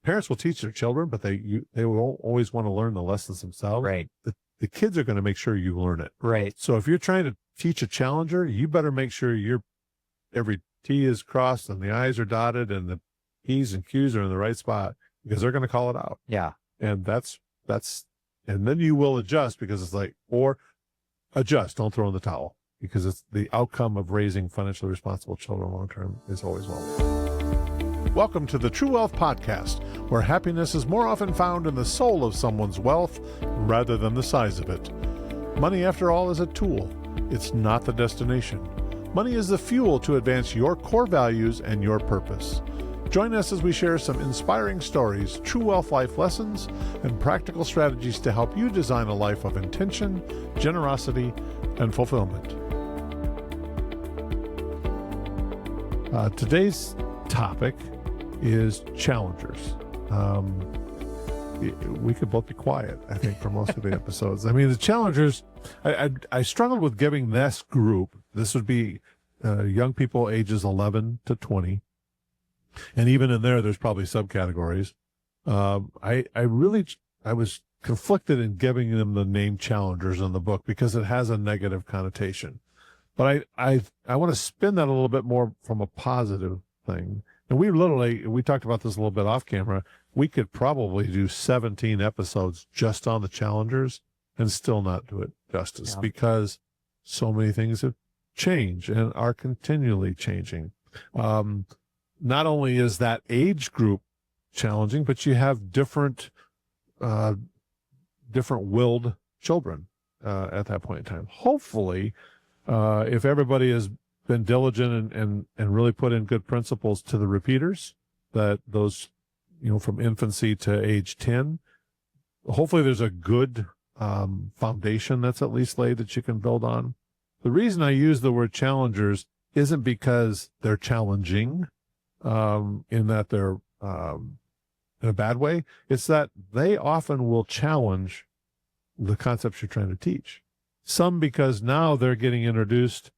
parents will teach their children, but they will always want to learn the lessons themselves. Right. The kids are going to make sure you learn it. Right. So if you're trying to teach a challenger, you better make sure every T is crossed and the I's are dotted and the P's and Q's are in the right spot, because they're going to call it out. Yeah. And and then you will adjust, because it's like, or adjust, don't throw in the towel, because it's the outcome of raising financially responsible children long-term is always well. Welcome to the True Wealth Podcast, where happiness is more often found in the soul of someone's wealth rather than the size of it. Money, after all, is a tool. It's not the destination. Money is the fuel to advance your core values and your purpose. Join us as we share some inspiring stories, true wealth life lessons, and practical strategies to help you design a life of intention, generosity, and fulfillment. Today's topic is challengers. We could both be quiet, I think, for most of the episodes. I mean, the challengers, I struggled with giving this group, this would be young people ages 11 to 20. And even in there's probably subcategories. I was conflicted in giving them the name challengers in the book because it has a negative connotation. But I want to spin that a little bit more from a positive thing. And we talked about this a little bit off camera. We could probably do 17 episodes just on the challengers and still not do it justice, because so many things have changed and are continually changing. Not only is that age group challenging, but you have different willed children at that point in time. Hopefully, if everybody has been diligent and really put in good principles to the repeaters, that those, from infancy to age 10, hopefully there's a good foundation that's at least laid that you can build on. The reason I use the word challengers isn't because they're challenging, in that they're in a bad way. It's that they often will challenge the concepts you're trying to teach. Some because now they're getting introduced,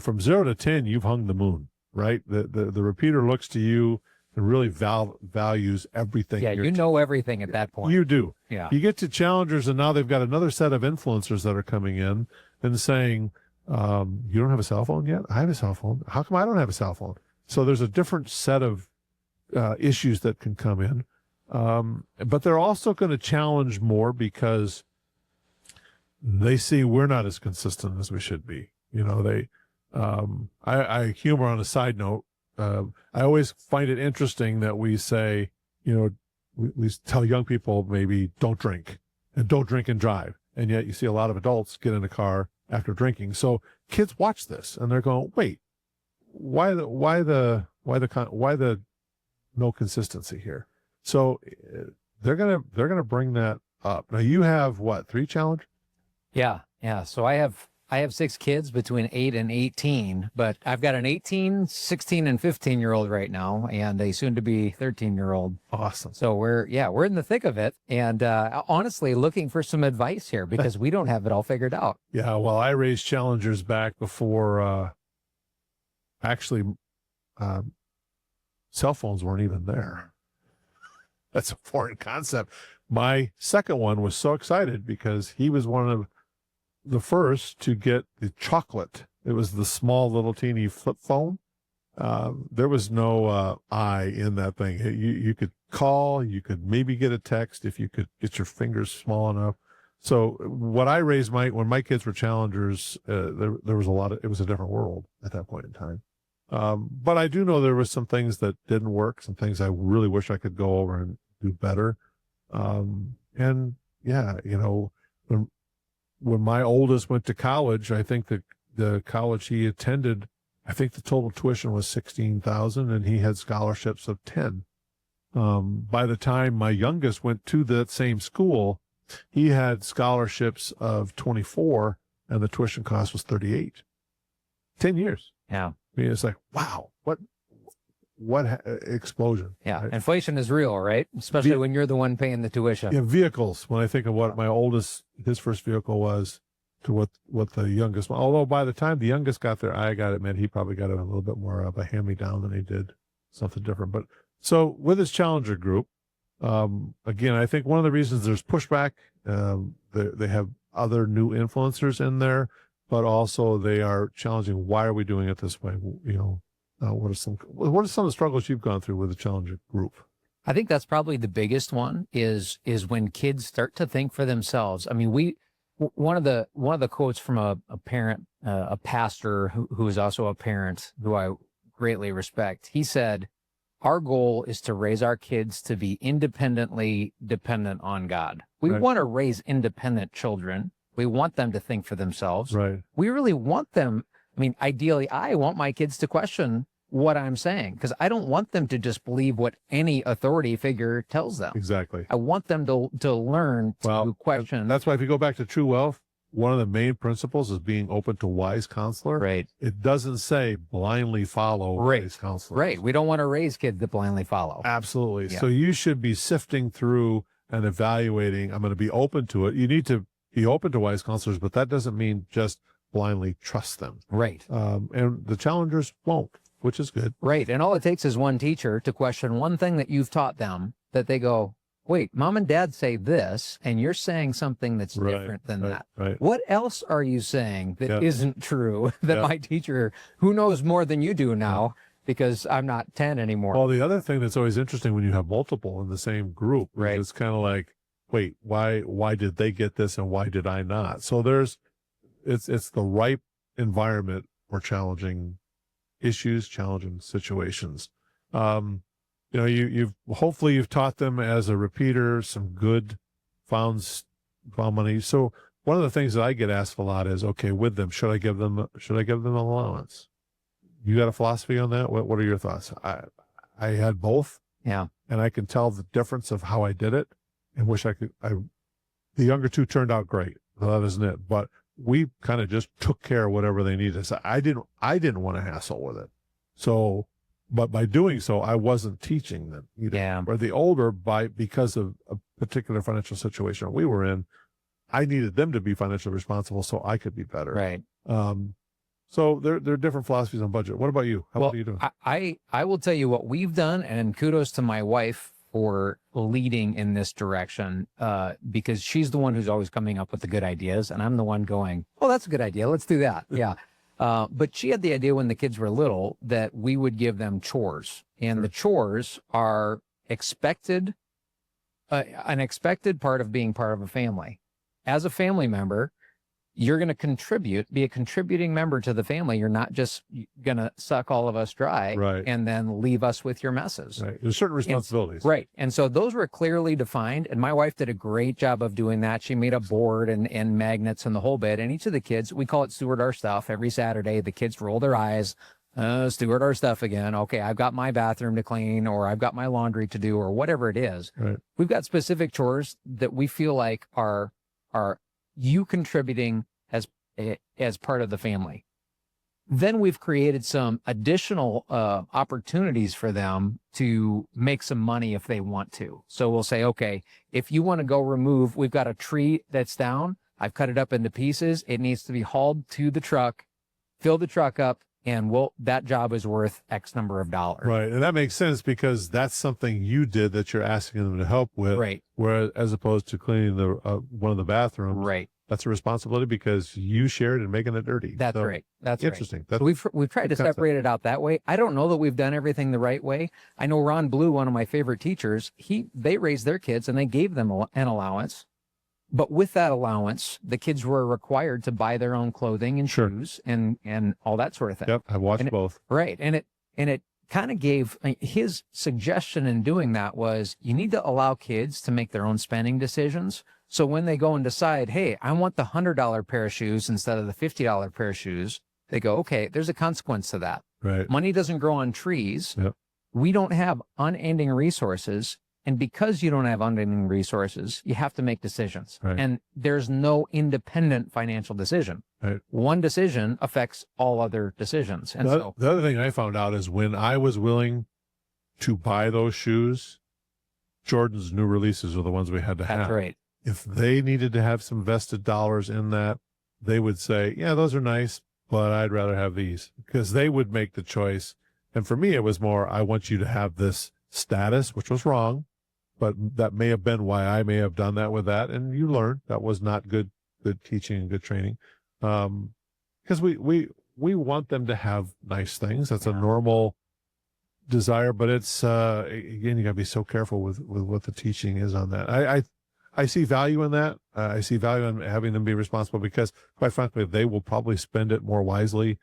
from 0 to 10, you've hung the moon, right? The repeater looks to you and really values everything. Yeah, you know everything at that point. You do. Yeah. You get to challengers, and now they've got another set of influencers that are coming in and saying, you don't have a cell phone yet? I have a cell phone. How come I don't have a cell phone? So there's a different set of issues that can come in. But they're also going to challenge more because they see we're not as consistent as we should be. I humor on a side note. I always find it interesting that we say, we tell young people maybe don't drink and drive. And yet you see a lot of adults get in a car after drinking. So kids watch this and they're going, wait, why the no consistency here? So they're gonna bring that up. Now you have what, 3 challenge? Yeah. So I have 6 kids between 8 and 18, but I've got an 18, 16, and 15-year-old right now, and a soon-to-be 13-year-old. Awesome. So we're in the thick of it, and honestly, looking for some advice here because we don't have it all figured out. Yeah, well, I raised challengers back before cell phones weren't even there. That's a foreign concept. My second one was so excited because he was one of the first to get the chocolate. It was the small little teeny flip phone. There was no I in that thing. You could call, you could maybe get a text if you could get your fingers small enough. So what I raised when my kids were challengers, there was it was a different world at that point in time. But I do know there were some things that didn't work, some things I really wish I could go over and do better. And yeah, when my oldest went to college, I think the college he attended, I think the total tuition was $16,000 and he had scholarships of 10. By the time my youngest went to that same school, he had scholarships of 24 and the tuition cost was 38. 10 years. Yeah. I mean, it's like, wow, what explosion. Yeah. Right? Inflation is real, right? Especially when you're the one paying the tuition. Yeah, vehicles. When I think of what my oldest, his first vehicle was to what the youngest, although by the time the youngest got there, I got to admit, he probably got a little bit more of a hand-me-down than he did something different. But so with his challenger group, Again, I think one of the reasons there's pushback, they have other new influencers in there, but also they are challenging. Why are we doing it this way? What are some of the struggles you've gone through with the Challenger group? I think that's probably the biggest one is when kids start to think for themselves. I mean, one of the quotes from a parent, a pastor who is also a parent who I greatly respect. He said, "Our goal is to raise our kids to be independently dependent on God. We Right. want to raise independent children. We want them to think for themselves. Right. We really want them. I mean, ideally, I want my kids to question what I'm saying because I don't want them to just believe what any authority figure tells them. Exactly. I want them to learn to question." That's why if you go back to True Wealth, one of the main principles is being open to wise counselor. Right. It doesn't say blindly follow wise counselor. Right. We don't want to raise kids that blindly follow. Absolutely. Yeah. So you should be sifting through and evaluating. I'm going to be open to it. You need to be open to wise counselors, but that doesn't mean just blindly trust them. Right. And the challengers won't, which is good. Right. And all it takes is one teacher to question one thing that you've taught them that they go, wait, mom and dad say this, and you're saying something that's different than that. Right. What else are you saying that isn't true that Yeah. my teacher, who knows more than you do now, because I'm not 10 anymore. Well, the other thing that's always interesting when you have multiple in the same group, Right. it's kind of like, wait, why did they get this and why did I not? So it's the ripe environment for challenging issues, challenging situations. You've hopefully taught them as a repeater some good found money. So one of the things that I get asked a lot is, okay, with them, should I give them an allowance? You got a philosophy on that? What are your thoughts? I had both. Yeah. And I can tell the difference of how I did it and wish I could. The younger two turned out great. Well, that isn't it. But we kind of just took care of whatever they needed. So I didn't want to hassle with it. So, but by doing so, I wasn't teaching them either. Yeah. Or the older, because of a particular financial situation we were in, I needed them to be financially responsible so I could be better. Right. So there are different philosophies on budget. What about you? What are you doing? I will tell you what we've done, and kudos to my wife for leading in this direction, because she's the one who's always coming up with the good ideas, and I'm the one going, oh, that's a good idea. Let's do that. Yeah. But she had the idea when the kids were little that we would give them chores, and the chores are expected, an expected part of being part of a family. As a family member, you're going to be a contributing member to the family. You're not just going to suck all of us dry and then leave us with your messes. Right. There's certain responsibilities. And so those were clearly defined. And my wife did a great job of doing that. She made a board and magnets and the whole bit. And each of the kids, we call it steward our stuff. Every Saturday, the kids roll their eyes, steward our stuff again. Okay, I've got my bathroom to clean, or I've got my laundry to do, or whatever it is. Right. We've got specific chores that we feel like are you contributing as part of the family. Then we've created some additional opportunities for them to make some money if they want to. So we'll say, okay, if you want to go remove, we've got a tree that's down. I've cut it up into pieces. It needs to be hauled to the truck, fill the truck up, and that job is worth X number of dollars. Right. And that makes sense because that's something you did that you're asking them to help with. Right. Whereas as opposed to cleaning the one of the bathrooms. Right. That's a responsibility because you shared in making it dirty. That's right. That's interesting. Right. So we've tried to separate it out that way. I don't know that we've done everything the right way. I know Ron Blue, one of my favorite teachers, they raised their kids and they gave them an allowance. But with that allowance, the kids were required to buy their own clothing and shoes and all that sort of thing. Yep, I've watched both. Right. And it kind of gave his suggestion in doing that was you need to allow kids to make their own spending decisions. So when they go and decide, hey, I want the $100 pair of shoes instead of the $50 pair of shoes, they go, okay, there's a consequence to that. Right. Money doesn't grow on trees. Yep. We don't have unending resources. And because you don't have unending resources, you have to make decisions. Right. And there's no independent financial decision. Right. One decision affects all other decisions. And the other thing I found out is when I was willing to buy those shoes, Jordan's new releases are the ones we had to have. That's right. If they needed to have some vested dollars in that, they would say, yeah, those are nice, but I'd rather have these, because they would make the choice. And for me, it was more, I want you to have this status, which was wrong. but that may have been why I may have done that with that. And you learn that was not good teaching and good training. Because we want them to have nice things. That's a normal desire, but it's, again, you gotta be so careful with what the teaching is on that. I see value in that. I see value in having them be responsible because, quite frankly, they will probably spend it more wisely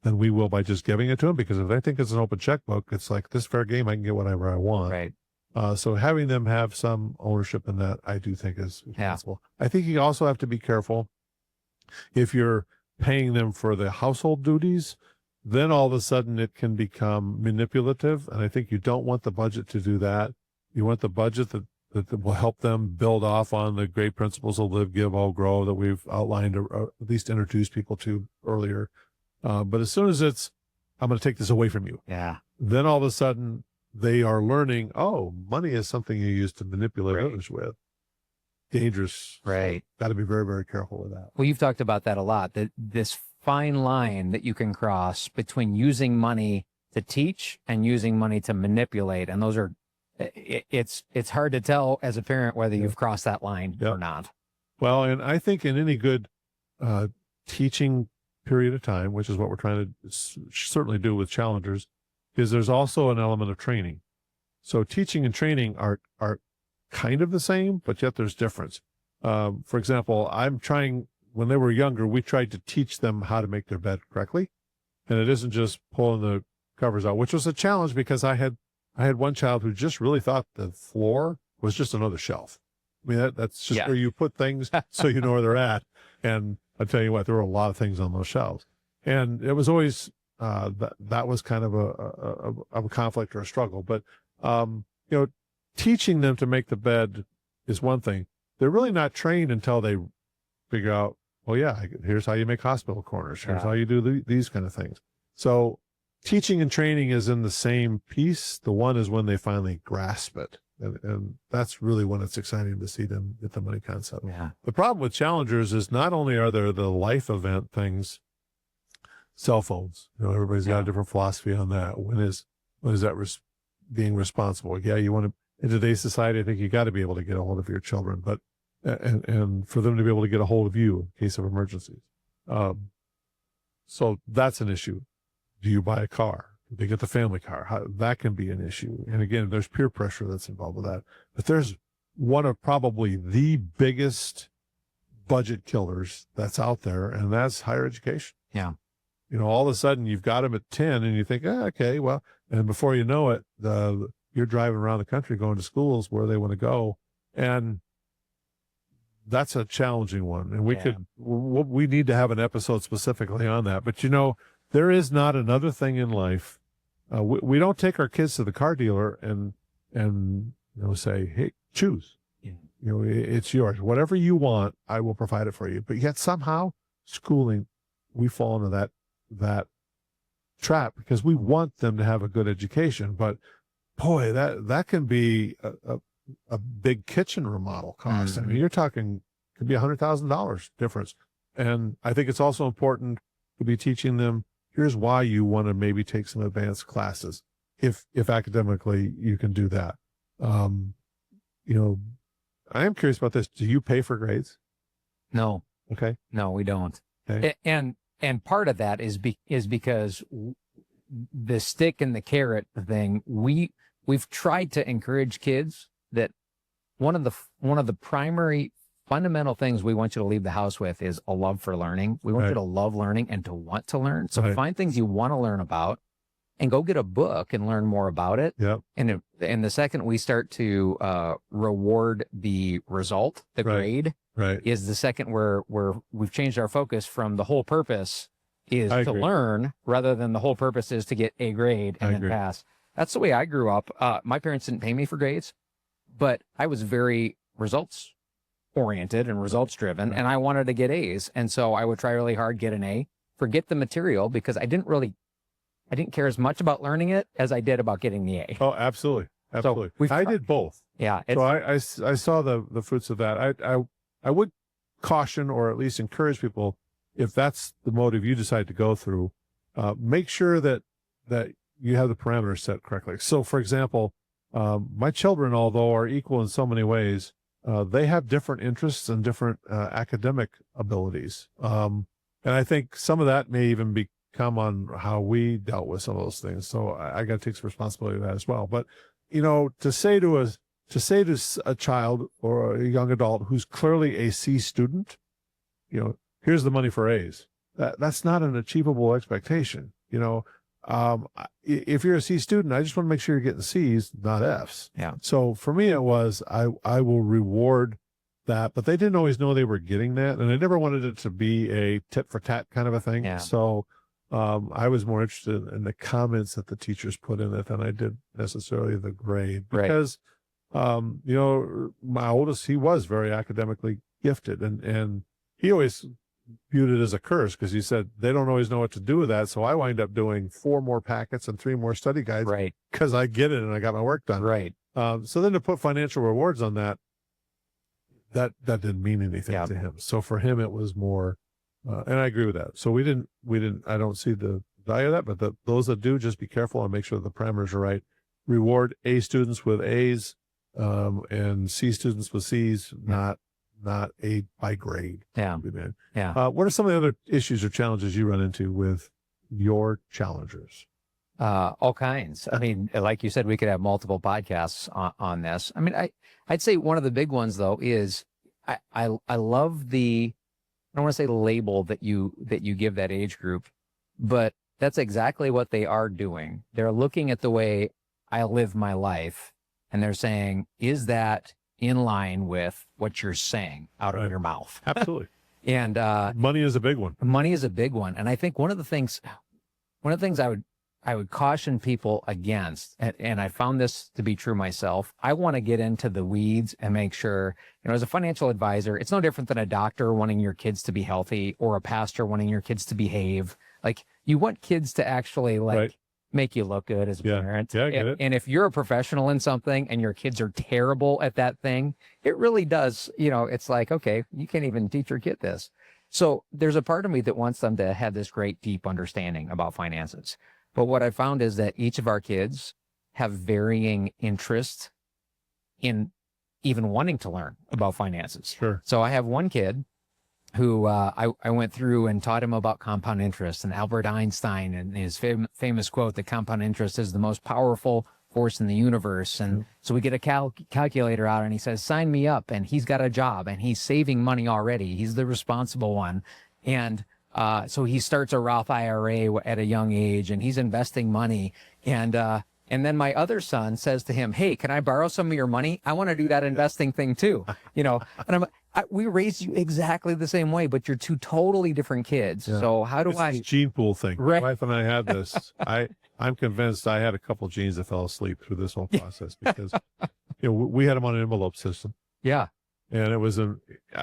than we will by just giving it to them. Because if they think it's an open checkbook, it's like this fair game. I can get whatever I want. Right. So having them have some ownership in that, I do think is responsible. I think you also have to be careful if you're paying them for the household duties. Then all of a sudden it can become manipulative, and I think you don't want the budget to do that. You want the budget that will help them build off on the great principles of live, give, all, grow that we've outlined, or at least introduced people to earlier. But as soon as it's, I'm going to take this away from you, then all of a sudden they are learning, oh, money is something you use to manipulate others with. Dangerous. Right. Got to be very, very careful with that. Well, you've talked about that a lot, that this fine line that you can cross between using money to teach and using money to manipulate. And those are, it's hard to tell as a parent whether you've crossed that line or not. Well, and I think in any good teaching period of time, which is what we're trying to certainly do with challengers, is there's also an element of training. So teaching and training are kind of the same, but yet there's difference. For example, when they were younger, we tried to teach them how to make their bed correctly. And it isn't just pulling the covers out, which was a challenge because I had one child who just really thought the floor was just another shelf. I mean, that's just where you put things so you know where they're at. And I'll tell you what, there were a lot of things on those shelves. And it was always, that was kind of a conflict or a struggle. But, teaching them to make the bed is one thing. They're really not trained until they figure out, well, here's how you make hospital corners. Here's how you do these kind of things. So teaching and training is in the same piece. The one is when they finally grasp it. And that's really when it's exciting to see them get the money concept. Yeah. The problem with challengers is not only are there the life event things, cell phones, everybody's got a different philosophy on that. When is that being responsible? Yeah, you want to, in today's society, I think you got to be able to get a hold of your children, but and for them to be able to get a hold of you in case of emergencies. So that's an issue. Do you buy a car? Do they get the family car? That can be an issue. And again, there's peer pressure that's involved with that. But there's one of probably the biggest budget killers that's out there, and that's higher education. Yeah. All of a sudden you've got them at 10 and you think, okay, well, and before you know it, you're driving around the country going to schools where they want to go. And that's a challenging one. And we need to have an episode specifically on that. But there is not another thing in life. We don't take our kids to the car dealer and say, hey, choose. Yeah. It's yours. Whatever you want, I will provide it for you. But yet somehow schooling, we fall into that trap because we want them to have a good education. But boy, that can be a big kitchen remodel cost. I mean, you're talking, could be $100,000 difference. And I think it's also important to be teaching them, here's why you want to maybe take some advanced classes. If academically you can do that. I am curious about this. Do you pay for grades? No. Okay. No, we don't. Okay. And part of that is because the stick and the carrot thing, we've tried to encourage kids that one of the primary fundamental things we want you to leave the house with is a love for learning. We want you to love learning and to want to learn. So find things you want to learn about and go get a book and learn more about it. Yep. And the second we start to reward the result, the grade, is the second where we've changed our focus from the whole purpose is to learn rather than the whole purpose is to get a grade and then pass. That's the way I grew up. My parents didn't pay me for grades, but I was very results oriented and results driven, and I wanted to get A's. And so I would try really hard, get an A, forget the material because I didn't care as much about learning it as I did about getting the A. Oh, absolutely. Absolutely. So I did both. Yeah. So I saw the fruits of that. I would caution or at least encourage people, if that's the motive you decide to go through, make sure that you have the parameters set correctly. So for example, My children, although are equal in so many ways, they have different interests and different academic abilities. And I think some of that may even become on how we dealt with some of those things. So I got to take some responsibility for that as well. But, to say to a child or a young adult who's clearly a C student, here's the money for A's. That's not an achievable expectation. If you're a C student, I just want to make sure you're getting C's, not F's. Yeah. So for me, it was, I will reward that, but they didn't always know they were getting that. And I never wanted it to be a tit for tat kind of a thing. Yeah. So, I was more interested in the comments that the teachers put in it than I did necessarily the grade, because, my oldest, he was very academically gifted, and he always viewed it as a curse because he said they don't always know what to do with that. So I wind up doing 4 more packets and 3 more study guides, Right. because I get it and I got my work done. Right. So then to put financial rewards on that didn't mean anything to him. So for him, it was more, and I agree with that. So we didn't, I don't see the value of that, but those that do, just be careful and make sure the parameters are right. Reward A students with A's, and C students with C's, not A by grade. Yeah. Yeah. What are some of the other issues or challenges you run into with your challengers? All kinds. I mean, like you said, we could have multiple podcasts on this. I mean, I'd say one of the big ones though is I love I don't want to say label that you give that age group, but that's exactly what they are doing. They're looking at the way I live my life, and they're saying, is that in line with what you're saying out of your mouth? Absolutely. And money is a big one. Money is a big one. And I think one of the things I would caution people against, and I found this to be true myself, I want to get into the weeds and make sure, as a financial advisor, it's no different than a doctor wanting your kids to be healthy or a pastor wanting your kids to behave. Like, you want kids to actually make you look good as a parent. Yeah, I get it. And if you're a professional in something and your kids are terrible at that thing, it really does, it's like, okay, you can't even teach your kid this. So there's a part of me that wants them to have this great, deep understanding about finances. But what I found is that each of our kids have varying interests in even wanting to learn about finances. Sure. So I have one kid who I went through and taught him about compound interest and Albert Einstein and his famous quote that compound interest is the most powerful force in the universe. And so we get a calculator out and he says, sign me up. And he's got a job and he's saving money already. He's the responsible one. And so he starts a Roth IRA at a young age and he's investing money. And then my other son says to him, hey, can I borrow some of your money? I want to do that investing thing too. And we raised you exactly the same way, but you're 2 totally different kids. Yeah. So how do it's this gene pool thing. Right. My wife and I had this. I'm convinced I had a couple genes that fell asleep through this whole process because, we had them on an envelope system. Yeah. And it was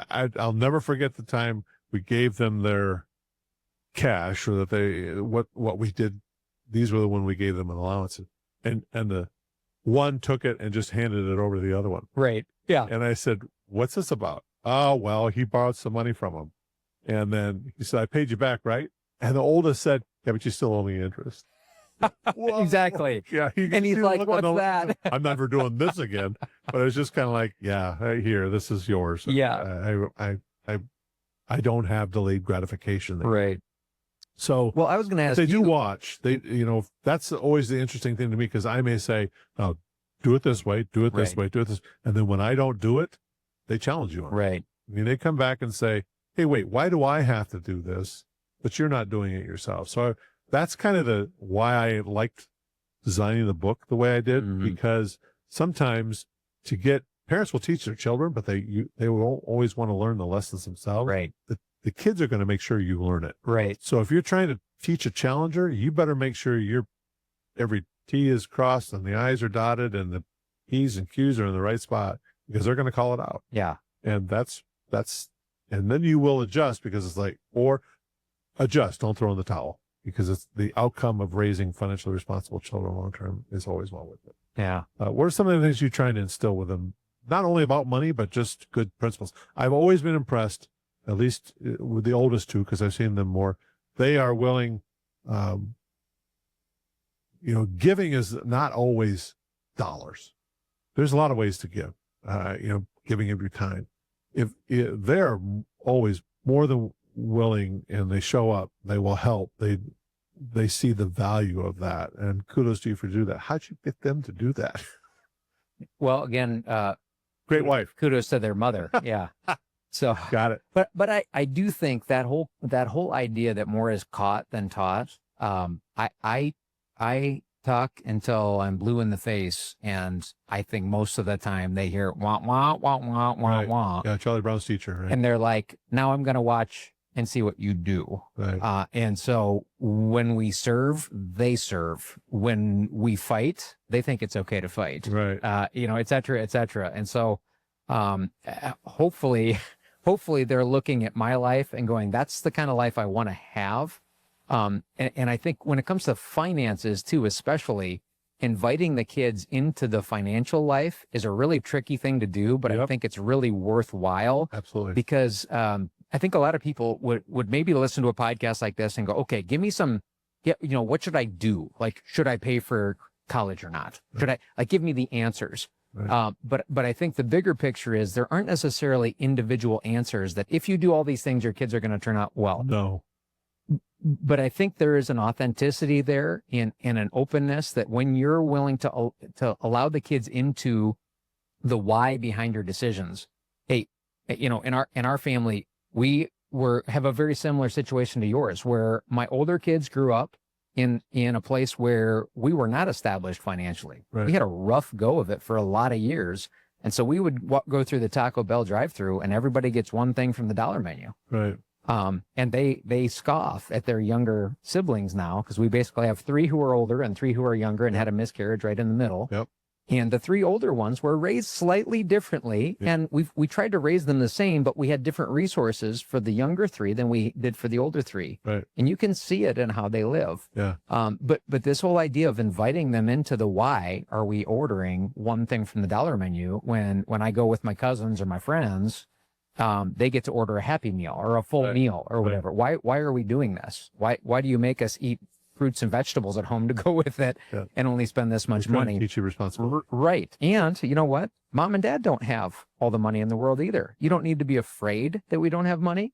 I'll never forget the time we gave them their cash, or that what we did. These were the one we gave them an allowance, and the one took it and just handed it over to the other one. Right. Yeah. And I said, what's this about? Oh, well, he borrowed some money from him. And then he said, I paid you back, right? And the oldest said, yeah, but you still owe me interest. Exactly. Yeah. And he's like, what's that? I'm never doing this again. But it's just kind of like, yeah, hey, here, this is yours. Yeah. I don't have delayed gratification there. Right. So, well, I was going to ask they do watch. That's always the interesting thing to me, because I may say, oh, do it this way, do it this way, do it this. And then when I don't do it, they challenge you on it. Right. I mean, they come back and say, hey, wait, why do I have to do this? But you're not doing it yourself. So that's kind of why I liked designing the book the way I did, because sometimes parents will teach their children, but they will always want to learn the lessons themselves. Right. The kids are going to make sure you learn it. Right. So if you're trying to teach a challenger, you better make sure every T is crossed and the I's are dotted and the P's and Q's are in the right spot, because they're going to call it out. Yeah. And and then you will adjust, because it's like, or adjust, don't throw in the towel, because it's the outcome of raising financially responsible children long-term is always well with it. Yeah. What are some of the things you're trying to instill with them? Not only about money, but just good principles. I've always been impressed, at least with the oldest 2, because I've seen them more. They are willing, giving is not always dollars. there's a lot of ways to give, giving of your time. If they're always more than willing and they show up, they will help. They see the value of that, and kudos to you for doing that. How'd you get them to do that? Well, again, Great wife. kudos to their mother. Yeah. So Got it. But I do think that whole idea that more is caught than taught. I talk until I'm blue in the face, and I think most of the time they hear wah wah wah wah wah Right. wah, Yeah, Charlie Brown's teacher, right? and they're like, now I'm gonna watch and see what you do. Right. And so when we serve, they serve. When we fight, they think it's okay to fight. Right. Et cetera, et cetera. And so hopefully they're looking at my life and going, that's the kind of life I want to have. And I think when it comes to finances too, especially, inviting the kids into the financial life is a really tricky thing to do, but I Yep. think it's really worthwhile. Absolutely. Because I think a lot of people would maybe listen to a podcast like this and go, okay, give me some, what should I do? Like, should I pay for college or not? Should I give me the answers? Right. But I think the bigger picture is there aren't necessarily individual answers that if you do all these things, your kids are going to turn out well. No. But I think there is an authenticity there in an openness that when you're willing to allow the kids into the why behind your decisions. Hey, in our family, we have a very similar situation to yours, where my older kids grew up in a place where we were not established financially. Right. We had a rough go of it for a lot of years. And so we would go through the Taco Bell drive-through and everybody gets one thing from the dollar menu. Right. And they scoff at their younger siblings now, because we basically have 3 who are older and 3 who are younger and had a miscarriage right in the middle. Yep. And the 3 older ones were raised slightly differently. Yeah. And we tried to raise them the same, but we had different resources for the younger 3 than we did for the older 3. Right. And you can see it in how they live. Yeah. But this whole idea of inviting them into the why are we ordering one thing from the dollar menu when I go with my cousins or my friends, they get to order a Happy Meal or a full Right. meal or whatever. Why are we doing this? Why do you make us eat fruits and vegetables at home to go with it Yeah. and only spend this much We're trying to money? teach you responsibility. Right. And you know what? Mom and dad don't have all the money in the world either. You don't need to be afraid that we don't have money,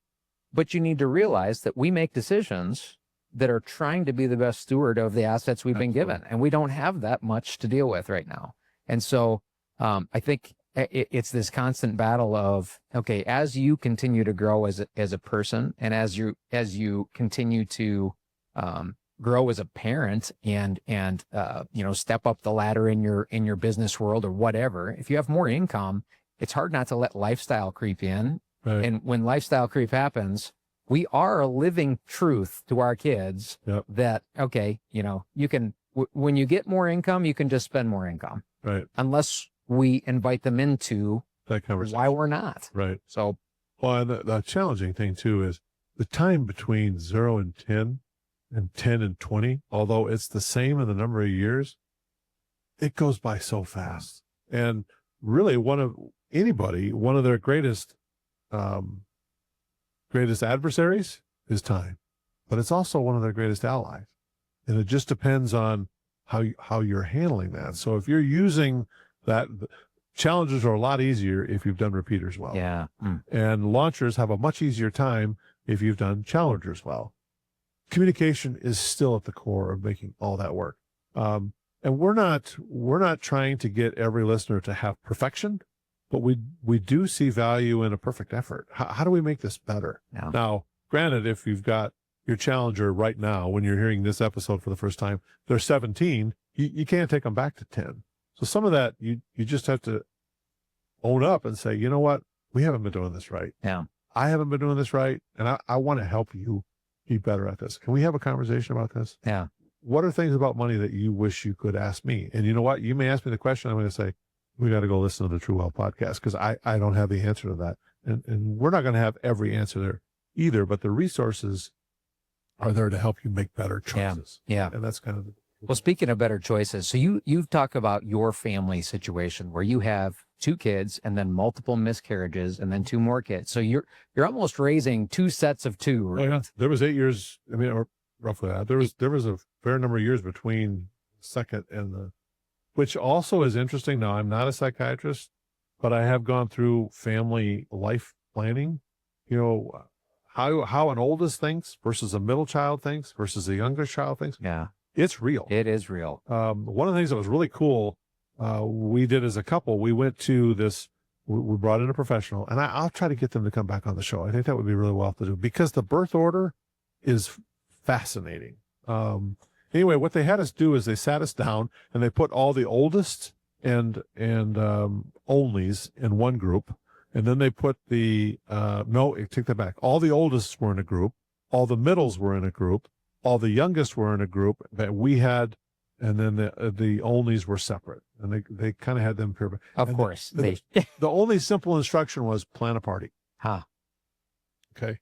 but you need to realize that we make decisions that are trying to be the best steward of the assets we've been given. And we don't have that much to deal with right now. And so I think it's this constant battle of, okay, as you continue to grow as a person, and as you continue to grow as a parent and step up the ladder in your business world or whatever, if you have more income, it's hard not to let lifestyle creep in. Right. And when lifestyle creep happens, we are a living truth to our kids. Yep. That, okay, you can, when you get more income, you can just spend more income, Right. unless we invite them into That conversation. why we're not. Right. So Well, and the challenging thing too is the time between 0 and 10 and 10 and 20, although it's the same in the number of years, it goes by so fast. And really one of their greatest adversaries is time, but it's also one of their greatest allies. And it just depends on how you're handling that. So if you're using that, challenges are a lot easier if you've done repeaters well. yeah. And launchers have a much easier time if you've done challengers well. Communication is still at the core of making all that work. And we're not trying to get every listener to have perfection, but we do see value in a perfect effort. How do we make this better? Yeah. Now, granted, if you've got your challenger right now, when you're hearing this episode for the first time, they're 17, you can't take them back to 10. So some of that, you just have to own up and say, you know what? We haven't been doing this right. Yeah. I haven't been doing this right. And I want to help you be better at this. Can we have a conversation about this? Yeah. What are things about money that you wish you could ask me? And you know what? You may ask me the question. I'm going to say, we got to go listen to the True Well podcast, because I don't have the answer to that. And we're not going to have every answer there either, but the resources are there to help you make better choices. Yeah. And that's kind of Well, speaking of better choices, so you've talked about your family situation where you have 2 kids and then multiple miscarriages and then 2 more kids. So you're almost raising 2 sets of 2. Right? Oh, yeah. There was 8 years. or roughly that. There was a fair number of years between second and which also is interesting. Now, I'm not a psychiatrist, but I have gone through family life planning, how an oldest thinks versus a middle child thinks versus a younger child thinks. Yeah. It's real. It is real. One of the things that was really cool, we did as a couple, we went to this, we brought in a professional, and I'll try to get them to come back on the show. I think that would be really well to do because the birth order is fascinating. Anyway, what they had us do is they sat us down and they put all the oldest and onlys in one group. And then they put take that back. All the oldest were in a group. All the middles were in a group. All the youngest were in a group that we had. And then the onlys were separate. And they kind of had them pure. Of course. The only simple instruction was plan a party. Huh. Okay.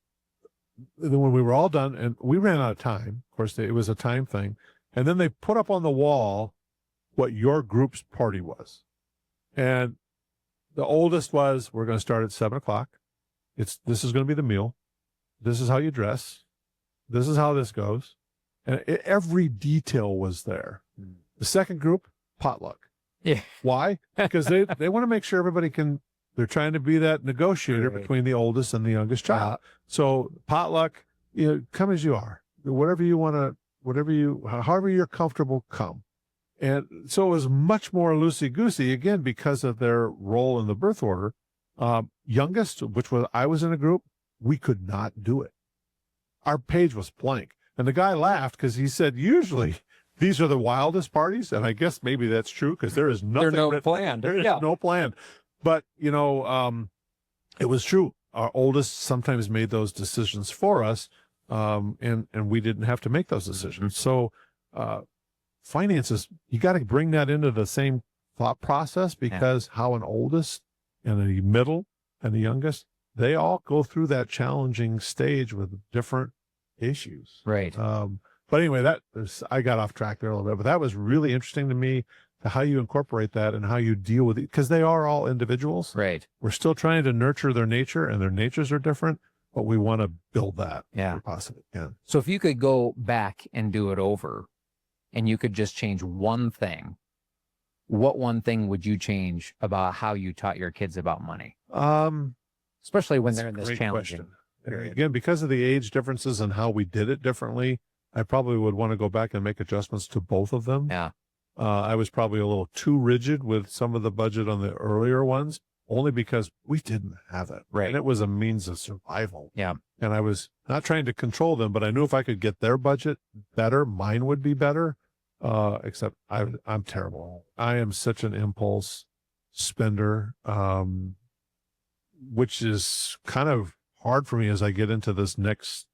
Then when we were all done, and we ran out of time, of course, it was a time thing. And then they put up on the wall what your group's party was. And the oldest was, we're going to start at 7:00. This is going to be the meal. This is how you dress. This is how this goes. And every detail was there. The second group, potluck. Yeah. Why? Because they want to make sure everybody they're trying to be that negotiator between the oldest and the youngest child. So potluck, come as you are. However you're comfortable, come. And so it was much more loosey-goosey, again, because of their role in the birth order. Youngest, I was in a group, we could not do it. Our page was blank. And the guy laughed because he said, usually these are the wildest parties. And I guess maybe that's true because there is nothing. There's no plan. There is no plan. But, it was true. Our oldest sometimes made those decisions for us, and we didn't have to make those decisions. So finances, you got to bring that into the same thought process because how an oldest and a middle and the youngest, they all go through that challenging stage with different issues. Right. But anyway, I got off track there a little bit, but that was really interesting to me, how you incorporate that and how you deal with it, because they are all individuals. Right. We're still trying to nurture their nature, and their natures are different, but we want to build that. Yeah. If possible. Yeah. So if you could go back and do it over and you could just change one thing, what one thing would you change about how you taught your kids about money? Especially when they're in this challenging period. Again, because of the age differences and how we did it differently, I probably would want to go back and make adjustments to both of them. Yeah. I was probably a little too rigid with some of the budget on the earlier ones, only because we didn't have it. Right. And it was a means of survival. Yeah. And I was not trying to control them, but I knew if I could get their budget better, mine would be better. Except I'm terrible. I am such an impulse spender, which is kind of hard for me as I get into this next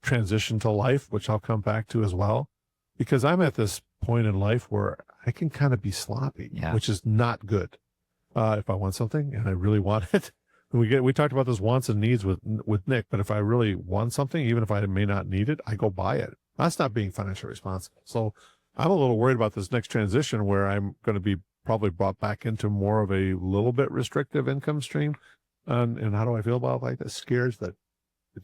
transition to life, which I'll come back to as well, because I'm at this point in life where I can kind of be sloppy, which is not good. If I want something and I really want it, we talked about those wants and needs with Nick, but if I really want something, even if I may not need it, I go buy it. That's not being financially responsible. So I'm a little worried about this next transition where I'm going to be probably brought back into more of a little bit restrictive income stream. And how do I feel about it? Like that scares the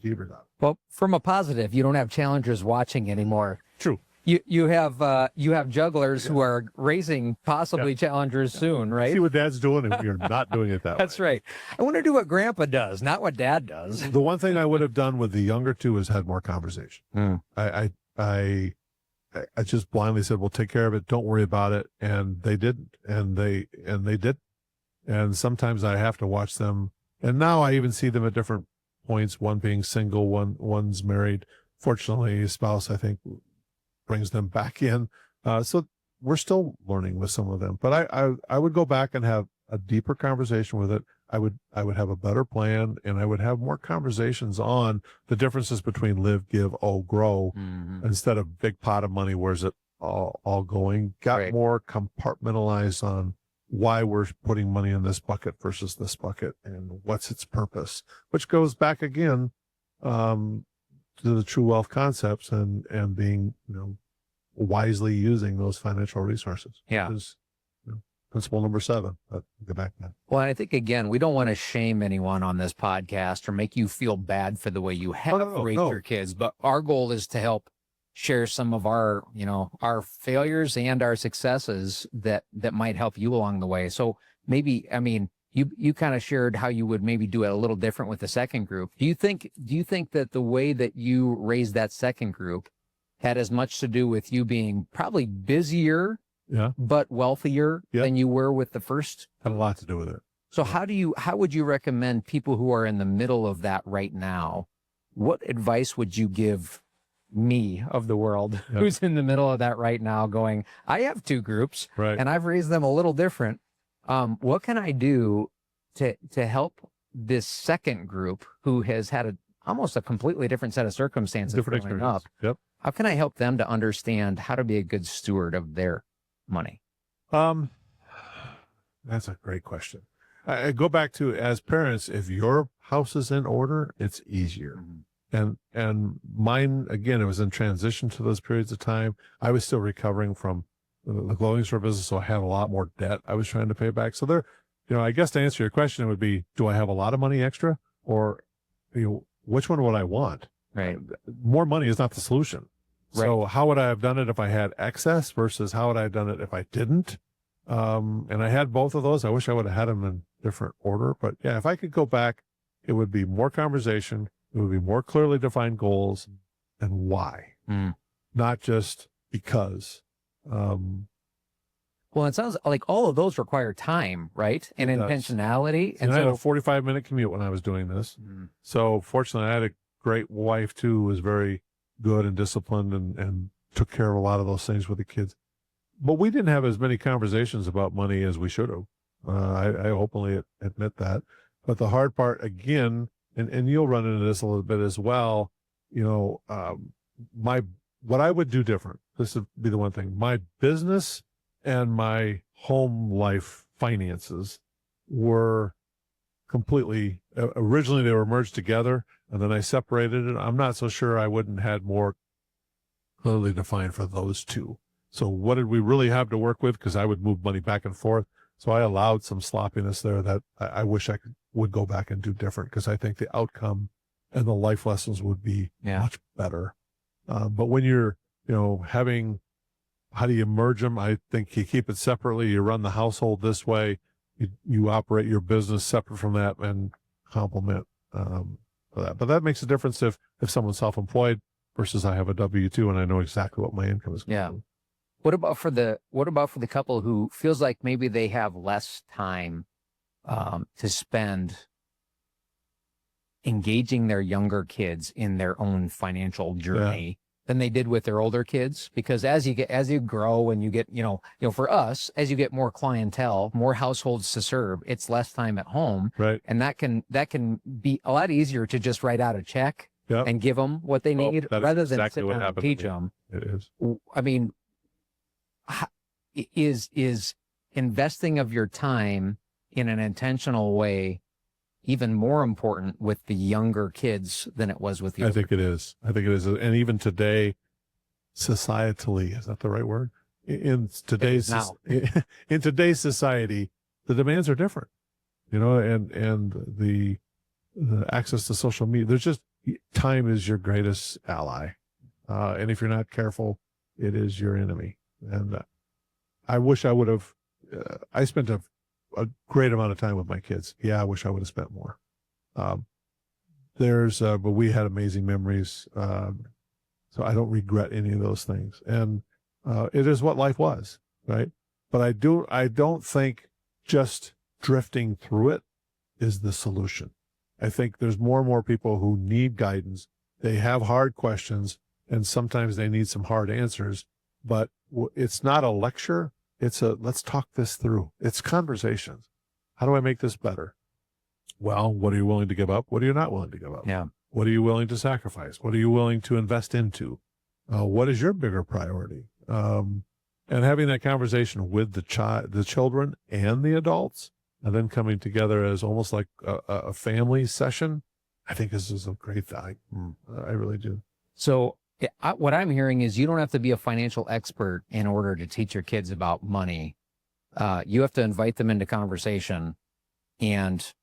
beavers out. Well, from a positive, you don't have challengers watching anymore. True. You have jugglers who are raising possibly challengers soon, right? See what Dad's doing, and you're not doing it that way. That's right. I want to do what Grandpa does, not what Dad does. The one thing I would have done with the younger two is had more conversation. I just blindly said, "Well, take care of it. Don't worry about it," and they didn't, and they did. And sometimes I have to watch them, and now I even see them at different points. One being single, one's married. Fortunately, his spouse, I think, brings them back in. So we're still learning with some of them, but I would go back and have a deeper conversation with it. I would have a better plan, and I would have more conversations on the differences between live, give, grow, instead of big pot of money. Where's it all going? Got more compartmentalized on why we're putting money in this bucket versus this bucket and what's its purpose, which goes back again, to the true wealth concepts and being, wisely using those financial resources. Yeah. Is, principle number 7. But go back now. Well, I think, again, we don't want to shame anyone on this podcast or make you feel bad for the way you have raised your kids, but our goal is to help share some of our, our failures and our successes that might help you along the way. So maybe, I mean, you kind of shared how you would maybe do it a little different with the second group. Do you think that the way that you raised that second group had as much to do with you being probably busier, but wealthier than you were with the first? Had a lot to do with it. So how would you recommend people who are in the middle of that right now? What advice would you give me of the world who's in the middle of that right now going, I have two groups and I've raised them a little different. What can I do to help this second group who has had almost a completely different set of circumstances growing up? Yep. How can I help them to understand how to be a good steward of their money? That's a great question. I go back to, as parents, if your house is in order, it's easier. And mine, again, it was in transition to those periods of time. I was still recovering from the clothing store business, so I had a lot more debt I was trying to pay back. So there, I guess to answer your question, it would be, do I have a lot of money extra, or which one would I want? Right. More money is not the solution. Right. So how would I have done it if I had excess versus how would I have done it if I didn't? And I had both of those. I wish I would have had them in different order, but yeah, if I could go back, it would be more conversation. It would be more clearly defined goals and why, not just because. Well, it sounds like all of those require time, right? And intentionality. And I had a 45-minute commute when I was doing this. So fortunately, I had a great wife too, who was very good and disciplined and took care of a lot of those things with the kids. But we didn't have as many conversations about money as we should have. I openly admit that. But the hard part, again, and you'll run into this a little bit as well, what I would do different, this would be the one thing, my business and my home life finances were completely, originally they were merged together, and then I separated it. I'm not so sure I wouldn't had more clearly defined for those two. So what did we really have to work with? Because I would move money back and forth. So I allowed some sloppiness there that I wish I would go back and do different, because I think the outcome and the life lessons would be much better. But when you're, having, how do you merge them? I think you keep it separately. You run the household this way. You operate your business separate from that and complement for that. But that makes a difference if someone's self-employed versus I have a W-2 and I know exactly what my income is going to be. What about for the couple who feels like maybe they have less time to spend engaging their younger kids in their own financial journey than they did with their older kids? Because as you grow and you get, for us, as you get more clientele, more households to serve, it's less time at home. Right. And that can be a lot easier to just write out a check and give them what they need rather than sit down and teach them. It is. I mean, is investing of your time in an intentional way even more important with the younger kids than it was with the older? I think it is. And even today, societally, is that the right word? In today's society, the demands are different, and the access to social media, there's just, time is your greatest ally. And if you're not careful, it is your enemy. And I wish I would have, I spent a great amount of time with my kids. Yeah, I wish I would have spent more. But we had amazing memories. So I don't regret any of those things. And it is what life was, right? But I don't think just drifting through it is the solution. I think there's more and more people who need guidance. They have hard questions, and sometimes they need some hard answers. But it's not a lecture. It's let's talk this through. It's conversations. How do I make this better? Well, what are you willing to give up? What are you not willing to give up? Yeah. What are you willing to sacrifice? What are you willing to invest into? What is your bigger priority? And having that conversation with the children and the adults, and then coming together as almost like a family session, I think this is a great thing. I really do. So what I'm hearing is you don't have to be a financial expert in order to teach your kids about money. You have to invite them into conversation, and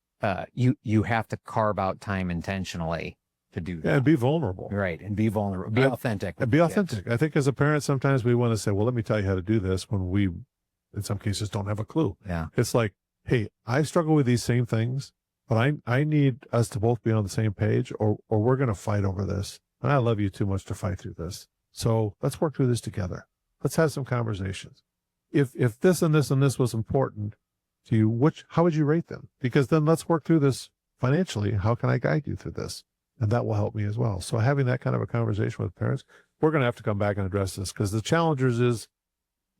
you have to carve out time intentionally to do Yeah, that. and be vulnerable. Right. And be vulnerable, be authentic. And be authentic. I think as a parent, sometimes we want to say, well, let me tell you how to do this when we, in some cases, don't have a clue. Yeah. It's like, hey, I struggle with these same things, but I need us to both be on the same page or we're going to fight over this. And I love you too much to fight through this. So let's work through this together. Let's have some conversations. If this and this and this was important to you, how would you rate them? Because then let's work through this financially. How can I guide you through this? And that will help me as well. So having that kind of a conversation with parents, we're going to have to come back and address this because the challengers is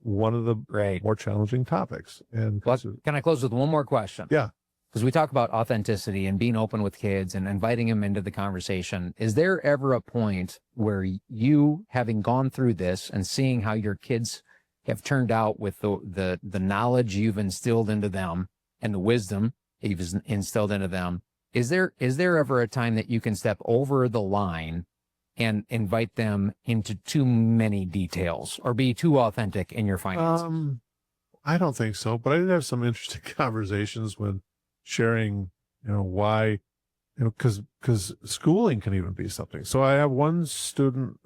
one of the more challenging topics. And well, can I close with one more question? Yeah. Because we talk about authenticity and being open with kids and inviting them into the conversation. Is there ever a point where you, having gone through this and seeing how your kids have turned out with the knowledge you've instilled into them and the wisdom you've instilled into them, is there ever a time that you can step over the line and invite them into too many details or be too authentic in your finances? I don't think so, but I did have some interesting conversations when sharing, why, because schooling can even be something. So I have one student,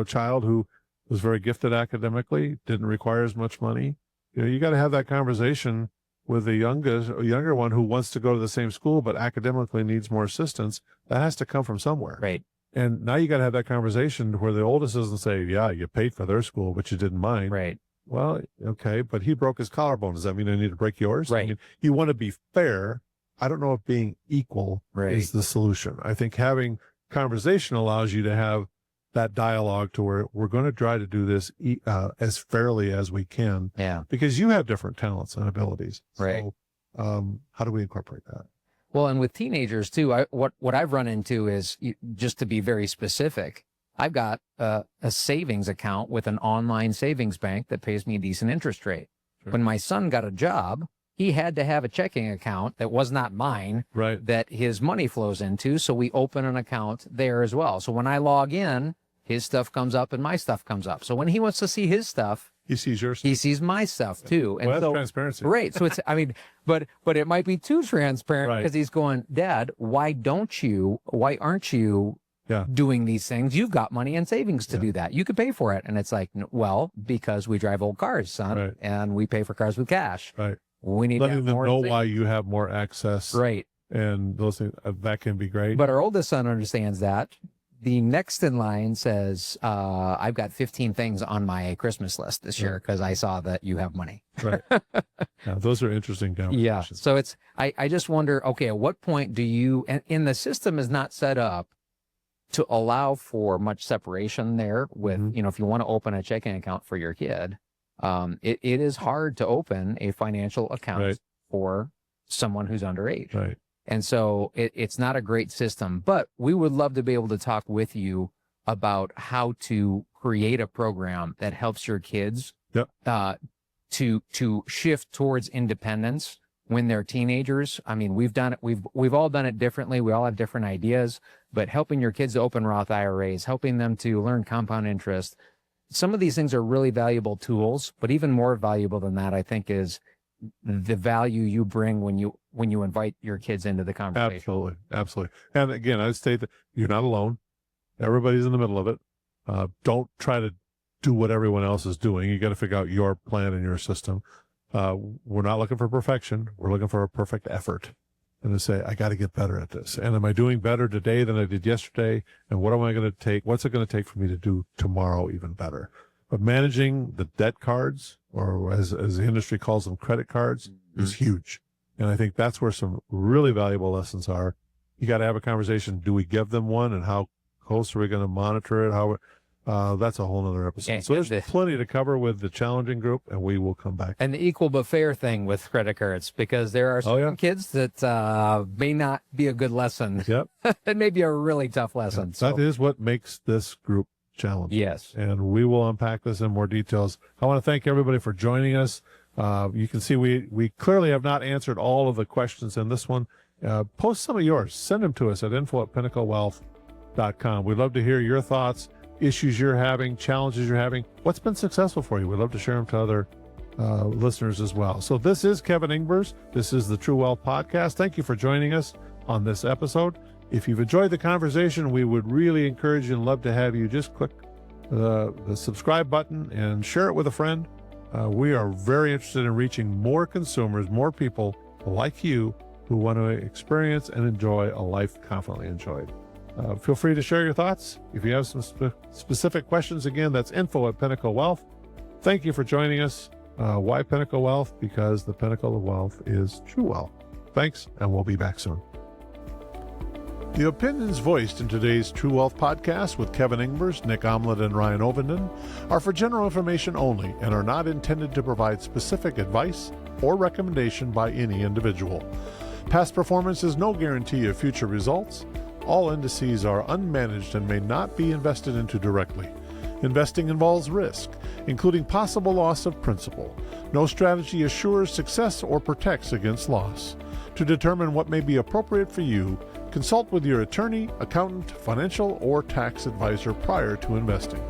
child who was very gifted academically, didn't require as much money. You got to have that conversation with a younger one who wants to go to the same school, but academically needs more assistance. That has to come from somewhere. Right. And now you got to have that conversation where the oldest doesn't say, yeah, you paid for their school, but you didn't mind. Right. Well, okay, but he broke his collarbone. Does that mean I need to break yours? Right. I mean, you want to be fair. I don't know if being equal is the solution. I think having conversation allows you to have that dialogue to where we're going to try to do this as fairly as we can. Yeah. Because you have different talents and abilities. Right. So how do we incorporate that? Well, and with teenagers too, what I've run into is, just to be very specific, I've got a savings account with an online savings bank that pays me a decent interest rate. Sure. When my son got a job, he had to have a checking account that was not mine, right, that his money flows into. So we open an account there as well. So when I log in, his stuff comes up and my stuff comes up. So when he wants to see his stuff, he sees yours. He sees my stuff too. And well, that's so, transparency. Right. So it's, but it might be too transparent because he's going, Dad, why aren't you doing these things? You've got money and savings to do that. You could pay for it. And it's like, well, because we drive old cars, son, and we pay for cars with cash. Right. We need letting to them know why you have more access. Right. And those things, that can be great. But our oldest son understands that. The next in line says, I've got 15 things on my Christmas list this year because I saw that you have money. Right. Yeah, those are interesting conversations. Yeah. So I just wonder, okay, at what point do you, and the system is not set up to allow for much separation there with, if you want to open a checking account for your kid, it is hard to open a financial account for someone who's underage. Right. And so it's not a great system, but we would love to be able to talk with you about how to create a program that helps your kids to shift towards independence when they're teenagers. I mean, we've done it. We've all done it differently. We all have different ideas, but helping your kids to open Roth IRAs, helping them to learn compound interest. Some of these things are really valuable tools, but even more valuable than that, I think, is the value you bring when you invite your kids into the conversation. Absolutely. And again, I'd state that you're not alone. Everybody's in the middle of it. Don't try to do what everyone else is doing. You got to figure out your plan and your system. We're not looking for perfection. We're looking for a perfect effort. And to say, I got to get better at this. And am I doing better today than I did yesterday? And what am I going to take? What's it going to take for me to do tomorrow even better? But managing the debt cards, or as the industry calls them, credit cards, is huge. And I think that's where some really valuable lessons are. You got to have a conversation. Do we give them one? And how close are we going to monitor it? That's a whole nother episode. Yeah, so there's plenty to cover with the challenging group, and we will come back. And the equal but fair thing with credit cards, because there are some kids that may not be a good lesson. Yep. It may be a really tough lesson. That is what makes this group challenging. Yes. And we will unpack this in more details. I want to thank everybody for joining us. You can see we clearly have not answered all of the questions in this one. Post some of yours. Send them to us at info@pinnaclewealth.com. We'd love to hear your thoughts, issues you're having, challenges you're having. What's been successful for you? We'd love to share them to other listeners as well. So this is Kevin Engbers. This is the True Wealth Podcast. Thank you for joining us on this episode. If you've enjoyed the conversation, we would really encourage you and love to have you just click the subscribe button and share it with a friend. We are very interested in reaching more consumers, more people like you who want to experience and enjoy a life confidently enjoyed. Feel free to share your thoughts. If you have some specific questions, again, that's info@Pinnacle Wealth. Thank you for joining us. Why Pinnacle Wealth? Because the pinnacle of wealth is true wealth. Thanks, and we'll be back soon. The opinions voiced in today's True Wealth podcast with Kevin Engbers, Nick Omlet, and Ryan Ovenden are for general information only and are not intended to provide specific advice or recommendation by any individual. Past performance is no guarantee of future results. All indices are unmanaged and may not be invested into directly. Investing involves risk, including possible loss of principal. No strategy assures success or protects against loss. To determine what may be appropriate for you, consult with your attorney, accountant, financial, or tax advisor prior to investing.